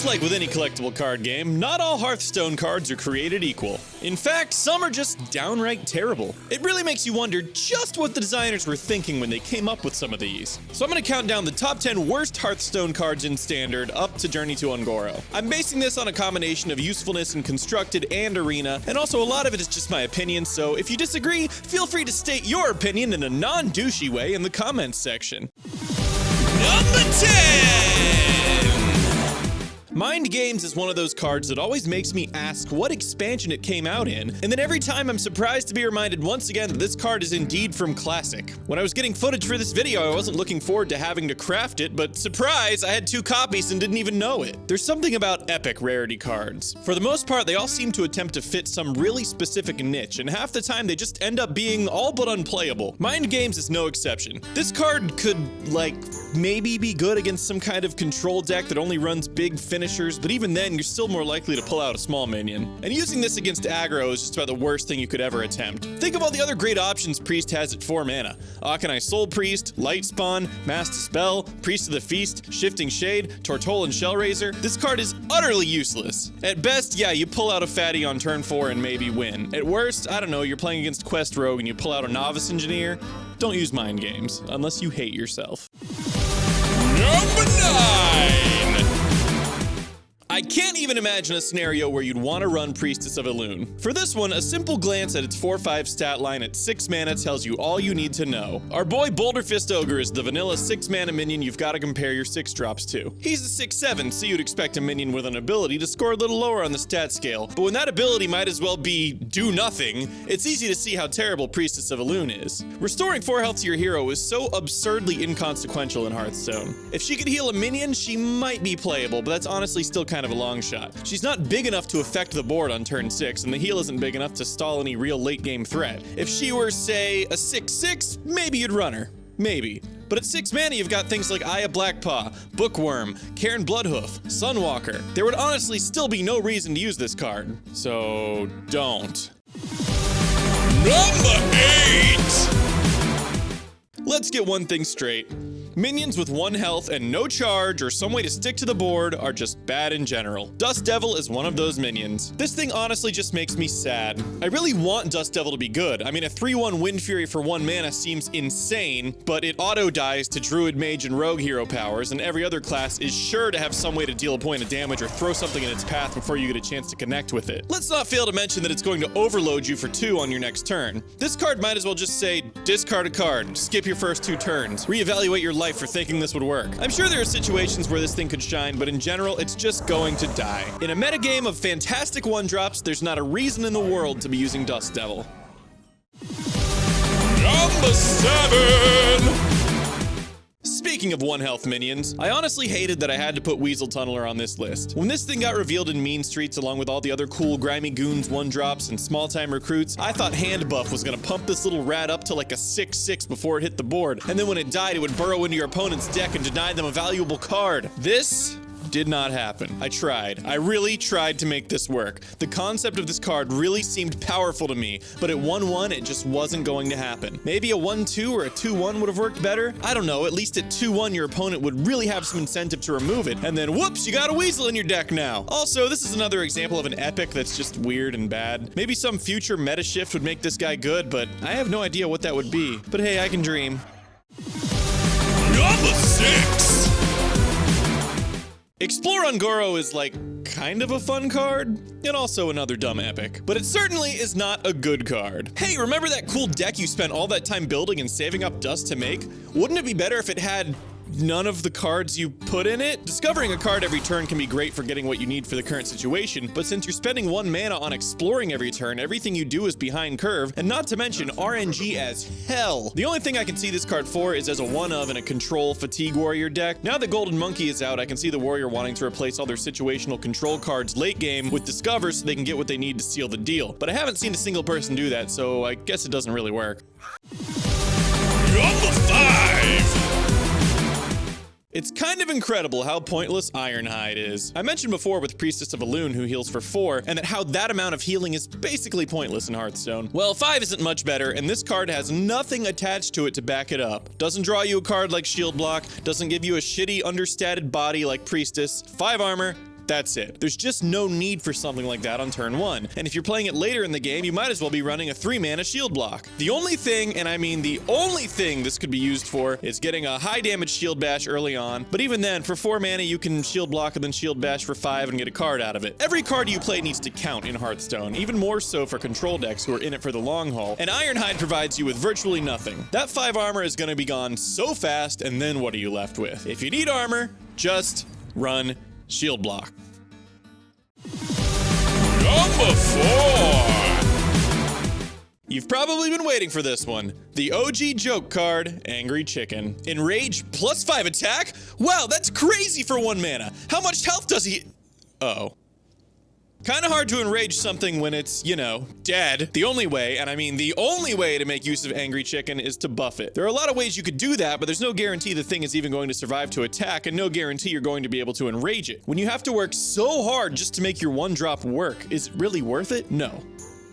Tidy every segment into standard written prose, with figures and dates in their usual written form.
like with any collectible card game, not all Hearthstone cards are created equal. In fact, some are just downright terrible. It really makes you wonder just what the designers were thinking when they came up with some of these. So I'm going to count down the top 10 worst Hearthstone cards in Standard up to Journey to Ungoro. I'm basing this on a combination of usefulness in Constructed and Arena, and also a lot of it is just my opinion, so if you disagree, feel free to state your opinion in a non-douchey way in the comments section. Number 10! Mind Games is one of those cards that always makes me ask what expansion it came out in, and then every time I'm surprised to be reminded once again that this card is indeed from Classic. When I was getting footage for this video, I wasn't looking forward to having to craft it, but surprise, I had 2 copies and didn't even know it. There's something about epic rarity cards. For the most part, they all seem to attempt to fit some really specific niche, and half the time they just end up being all but unplayable. Mind Games is no exception. This card could, like, maybe be good against some kind of control deck that only runs big finishers, but even then, you're still more likely to pull out a small minion. And using this against aggro is just about the worst thing you could ever attempt. Think of all the other great options Priest has at 4 mana. Akanai Soul Priest, Light Spawn, Mass Dispel, Priest of the Feast, Shifting Shade, Tortolan Shellraiser. This card is utterly useless. At best, yeah, you pull out a fatty on turn 4 and maybe win. At worst, I don't know, you're playing against Quest Rogue and you pull out a Novice Engineer. Don't use Mind Games, unless you hate yourself. Number 9! I can't even imagine a scenario where you'd want to run Priestess of Elune. For this one, a simple glance at its 4/5 stat line at 6 mana tells you all you need to know. Our boy Boulderfist Ogre is the vanilla 6 mana minion you've got to compare your 6 drops to. He's a 6/7, so you'd expect a minion with an ability to score a little lower on the stat scale, but when that ability might as well be do nothing, it's easy to see how terrible Priestess of Elune is. Restoring 4 health to your hero is so absurdly inconsequential in Hearthstone. If she could heal a minion, she might be playable, but that's honestly still kind of a long shot. She's not big enough to affect the board on turn 6, and the heal isn't big enough to stall any real late game threat. If she were, say, a 6/6, maybe you'd run her. Maybe. But at 6 mana, you've got things like Eye of Blackpaw, Bookworm, Cairn Bloodhoof, Sunwalker. There would honestly still be no reason to use this card. So, don't. Number 8! Let's get one thing straight. Minions with 1 health and no charge or some way to stick to the board are just bad in general. Dust Devil is one of those minions. This thing honestly just makes me sad. I really want Dust Devil to be good. I mean, a 3/1 Wind Fury for 1 mana seems insane, but it auto-dies to Druid, Mage, and Rogue hero powers, and every other class is sure to have some way to deal a point of damage or throw something in its path before you get a chance to connect with it. Let's not fail to mention that it's going to overload you for 2 on your next turn. This card might as well just say, discard a card, skip your first 2 turns, reevaluate your life for thinking this would work. I'm sure there are situations where this thing could shine, but in general, it's just going to die. In a metagame of fantastic 1-drops, there's not a reason in the world to be using Dust Devil. Number 7! Speaking of 1 health minions, I honestly hated that I had to put Weasel Tunneler on this list. When this thing got revealed in Mean Streets along with all the other cool Grimy Goons 1-drops and small-time recruits, I thought Hand Buff was gonna pump this little rat up to like a 6/6 before it hit the board, and then when it died, it would burrow into your opponent's deck and deny them a valuable card. This did not happen. I tried. I really tried to make this work. The concept of this card really seemed powerful to me, but at 1/1, it just wasn't going to happen. Maybe a 1/2 or a 2/1 would have worked better? I don't know, at least at 2/1, your opponent would really have some incentive to remove it, and then whoops, you got a Weasel in your deck now. Also, this is another example of an epic that's just weird and bad. Maybe some future meta shift would make this guy good, but I have no idea what that would be. But hey, I can dream. Number 6! Explore Ungoro is like kind of a fun card, and also another dumb epic. But it certainly is not a good card. Hey, remember that cool deck you spent all that time building and saving up dust to make? Wouldn't it be better if it had none of the cards you put in it? Discovering a card every turn can be great for getting what you need for the current situation, but since you're spending 1 mana on exploring every turn, everything you do is behind curve, and not to mention RNG as hell. The only thing I can see this card for is as a 1-of in a control fatigue warrior deck. Now that Golden Monkey is out, I can see the warrior wanting to replace all their situational control cards late game with Discover so they can get what they need to seal the deal. But I haven't seen a single person do that, so I guess it doesn't really work. Number 5! It's kind of incredible how pointless Ironhide is. I mentioned before with Priestess of Elune who heals for 4, and that how that amount of healing is basically pointless in Hearthstone. Well, 5 isn't much better, and this card has nothing attached to it to back it up. Doesn't draw you a card like Shield Block, doesn't give you a shitty understated body like Priestess, 5 armor, That's it. There's just no need for something like that on turn 1. And if you're playing it later in the game, you might as well be running a 3-mana shield block. The only thing, and I mean the only thing this could be used for, is getting a high damage shield bash early on. But even then, for 4 mana, you can shield block and then shield bash for 5 and get a card out of it. Every card you play needs to count in Hearthstone, even more so for control decks who are in it for the long haul. And Ironhide provides you with virtually nothing. That 5 armor is going to be gone so fast, and then what are you left with? If you need armor, just run shield block. Number 4. You've probably been waiting for this one. The OG joke card, Angry Chicken. Enrage plus 5 attack? Wow, that's crazy for 1 mana. How much health does he... Uh-oh. Kinda hard to enrage something when it's, you know, dead. The only way, and I mean the only way to make use of Angry Chicken is to buff it. There are a lot of ways you could do that, but there's no guarantee the thing is even going to survive to attack, and no guarantee you're going to be able to enrage it. When you have to work so hard just to make your 1-drop work, is it really worth it? No.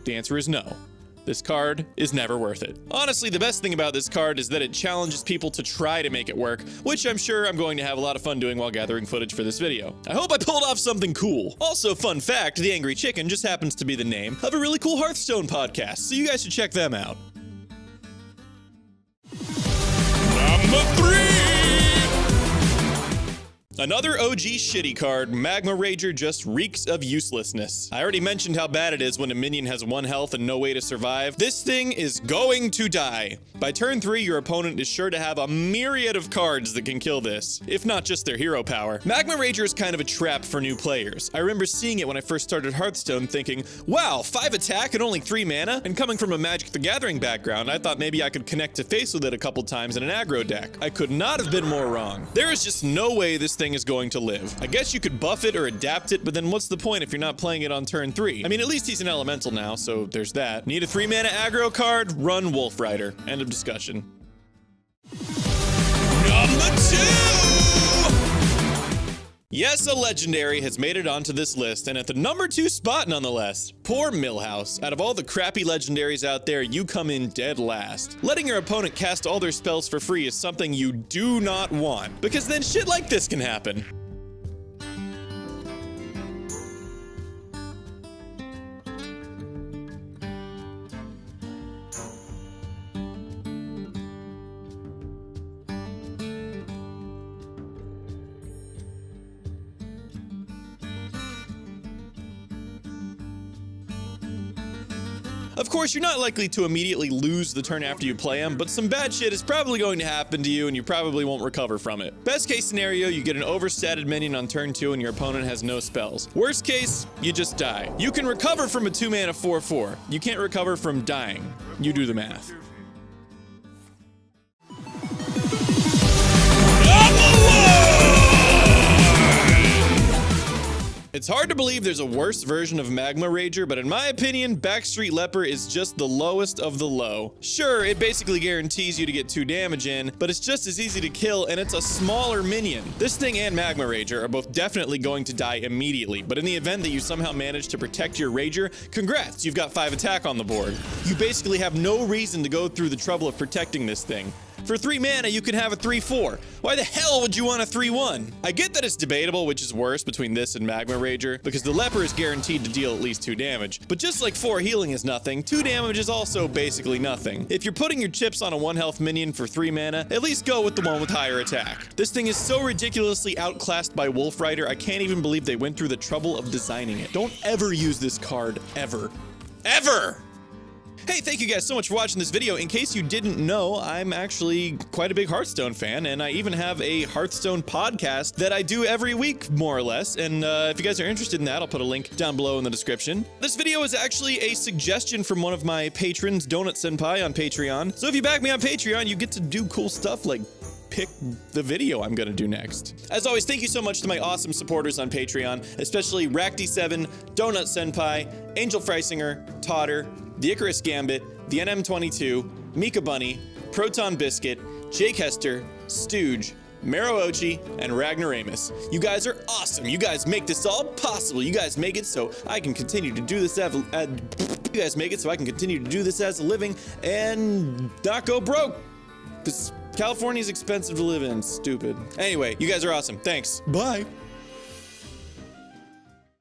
The answer is no. This card is never worth it. Honestly, the best thing about this card is that it challenges people to try to make it work, which I'm sure I'm going to have a lot of fun doing while gathering footage for this video. I hope I pulled off something cool. Also, fun fact, the Angry Chicken just happens to be the name of a really cool Hearthstone podcast, so you guys should check them out. Number 3! Another OG shitty card, Magma Rager just reeks of uselessness. I already mentioned how bad it is when a minion has 1 health and no way to survive. This thing is going to die. By turn 3, your opponent is sure to have a myriad of cards that can kill this, if not just their hero power. Magma Rager is kind of a trap for new players. I remember seeing it when I first started Hearthstone thinking, wow, 5 attack and only 3 mana? And coming from a Magic the Gathering background, I thought maybe I could connect to face with it a couple times in an aggro deck. I could not have been more wrong. There is just no way this thing is going to live. I guess you could buff it or adapt it, but then what's the point if you're not playing it on turn 3? I mean, at least he's an elemental now, so there's that. Need a 3-mana aggro card? Run Wolf Rider. End of discussion. Number 2! Yes, a legendary has made it onto this list, and at the number 2 spot nonetheless. Poor Millhouse. Out of all the crappy legendaries out there, you come in dead last. Letting your opponent cast all their spells for free is something you do not want, because then shit like this can happen. Of course, you're not likely to immediately lose the turn after you play him, but some bad shit is probably going to happen to you and you probably won't recover from it. Best case scenario, you get an overstatted minion on turn 2 and your opponent has no spells. Worst case, you just die. You can recover from a 2-mana 4/4. You can't recover from dying. You do the math. It's hard to believe there's a worse version of Magma Rager, but in my opinion, Backstreet Leper is just the lowest of the low. Sure, it basically guarantees you to get 2 damage in, but it's just as easy to kill and it's a smaller minion. This thing and Magma Rager are both definitely going to die immediately, but in the event that you somehow manage to protect your Rager, congrats, you've got 5 attack on the board. You basically have no reason to go through the trouble of protecting this thing. For 3 mana, you can have a 3/4. Why the hell would you want a 3/1? I get that it's debatable which is worse between this and Magma Rager, because the Leper is guaranteed to deal at least 2 damage. But just like 4 healing is nothing, 2 damage is also basically nothing. If you're putting your chips on a 1-health minion for 3 mana, at least go with the one with higher attack. This thing is so ridiculously outclassed by Wolf Rider, I can't even believe they went through the trouble of designing it. Don't ever use this card, ever. Ever! Hey, thank you guys so much for watching this video. In case you didn't know, I'm actually quite a big Hearthstone fan, and I even have a Hearthstone podcast that I do every week, more or less. And if you guys are interested in that, I'll put a link down below in the description. This video is actually a suggestion from one of my patrons, Donut Senpai on Patreon. So if you back me on Patreon, you get to do cool stuff like pick the video I'm gonna do next. As always, thank you so much to my awesome supporters on Patreon, especially Rackdy7, Donut Senpai, Angel Freisinger, Totter, the Icarus Gambit, the NM22, Mika Bunny, Proton Biscuit, Jake Hester, Stooge, Maro Ochi, and Ragnar-Amos. You guys are awesome. You guys make this all possible. You guys make it so I can continue to do this as a living and not go broke. Because California's expensive to live in. Stupid. Anyway, you guys are awesome. Thanks. Bye.